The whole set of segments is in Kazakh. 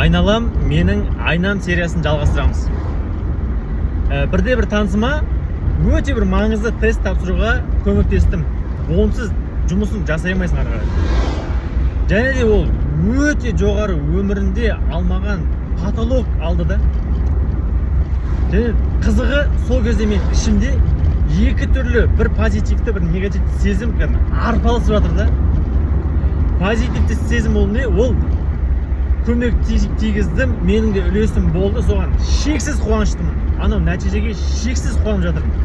Айналам менің айнам сериясын жалғастырамыз. Бірде бір танысыма өте бір маңызды тест тапсыруға көмектестім. Онсыз жұмысын жасай алмайсың ары қарай. Және де ол өте жоғары өмірінде алмаған потолок алды да. Және қызығы сол кезде мен ішімде екі түрлі, бір позитивті, бір негативті сезім арпалысып жатыр да. Позитивті сезім ол не? Ол көмек тигіздім, менің де үлесім болды, соған шексіз қуаныштымын. Анау нәтижеге шексіз қуанып жатырмын.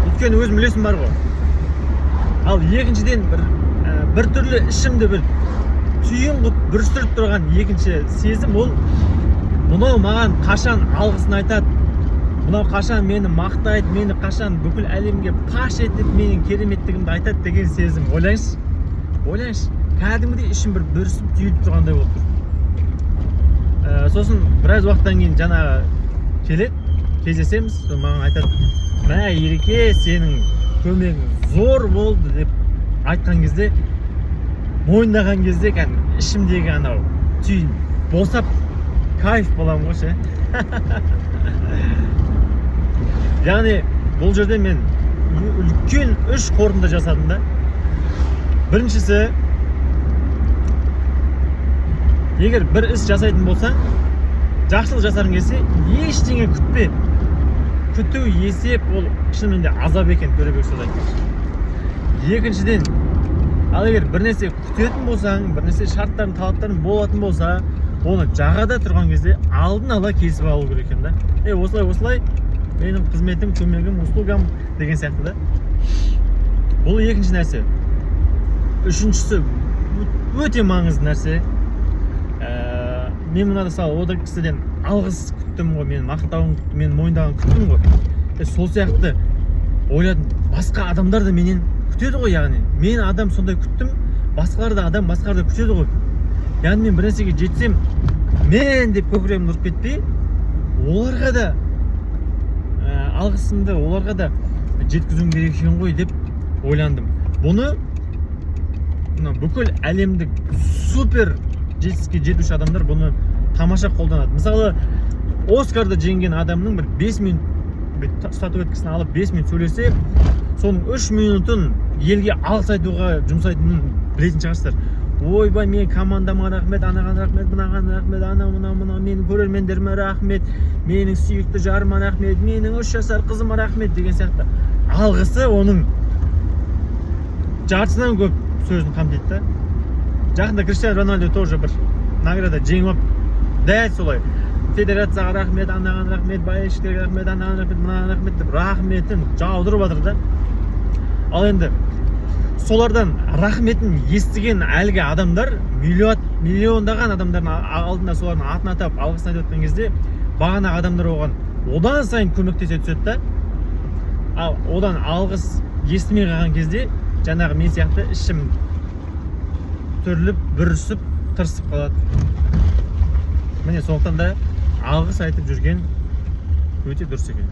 Өйткені өзім үлесім бар ғой. Ал екіншіден бір түрлі ішімде бір түйін қып бүрістіріп тұрған екінші сезім ол мынау маған қашан алғысын айтады, мынау қашан мені мақтайды, мені қашан бүкіл әлемге паш етіп менің кереметтігімді айтады деген сезім. Ойлаңызшы, кәдімгідей ішім бір бүрісіп түйіліп тұрғандай болып тұр. Сосын біраз уақыттан кейін жаңағы келеді, кездесеміз, маған айтады: "Мә, Ереке, сенің көмегің зор болды" деп айтқан кезде, мойындаған кезде ішімдегі анау түйін босап кайф боламын ғой ше. Яғни бұл жерде мен үлкен 3 қорытынды жасадым да. Біріншісі, егер бір іс жасайтын болсаң, жақсылық жасарың келсе, ештеңе күтпе. Күту есеп ол шынымен де азап екен, Төребек сөз айтты. Екіншіден, ал егер бір нәрсе күтетін болсаң, бір нәрсе шарттарын, талаптарын болатын болса, оны жағада тұрған кезде алдын ала кесіп алу керек екен да. Осылай менің қызметім, көмегім, услугам деген сияқты да. Бұл екінші нәрсе. Үшіншісі өте маңызды нәрсе. Мен мынада сал ода кісіден алғыс күттім ғой, мен мақтауын күттім, мен мойындаған күттім ғой. Сол сияқты ойладым, басқа адамдар да менен күтеді ғой, яғни мен адам сондай күттім, басқалар да адам, басқалар да күтеді ғой. Яғни мен бір нәрсеге жетсем, мен деп көкірегімді ұрып кетпей, оларға да алғысымды, оларға да жеткізуім керек екен ғой деп ойландым. Бұны бүкіл әлемдік супер жетістікке жетуші адамдар бұны тамаша қолданады. Мысалы, Оскарды жеңген адамның бір 5 минут статуэткасын алып 5 минут сөйлесе, соның 3 минутын елге алғыс айтуға жұмсайтынын білетін шығарсыздар. Ойбай, мен командама рахмет, анаған рахмет, мынаған рахмет, мына менің көрермендеріме рахмет, менің сүйікті жарыма рахмет, менің 3 жасар қызыма рахмет деген сияқты. Алғысы оның жартысынан көп сөзін қамтиды да. Жақында Криштиану Роналду тоже бір награда жеңіп алып, дәл солай федерацияға рахмет, анаған рахмет, болельшіктерге рахмет, анаған рахмет, мынаған рахмет деп рахметін жаудырып жатыр да. Ал енді солардан рахметін естіген әлгі адамдар, миллиондаған адамдардың алдында солардың атын атап алғысын айтып өткен кезде, бағанағы адамдар оған одан сайын көмектесе түседі да. Ал одан алғыс естімей қалған кезде, жаңағы мен сияқты ішім түрліп, бүрісіп, тырысып қалады. Міне сондықтан да алғыс айтып жүрген өте дұрыс екен.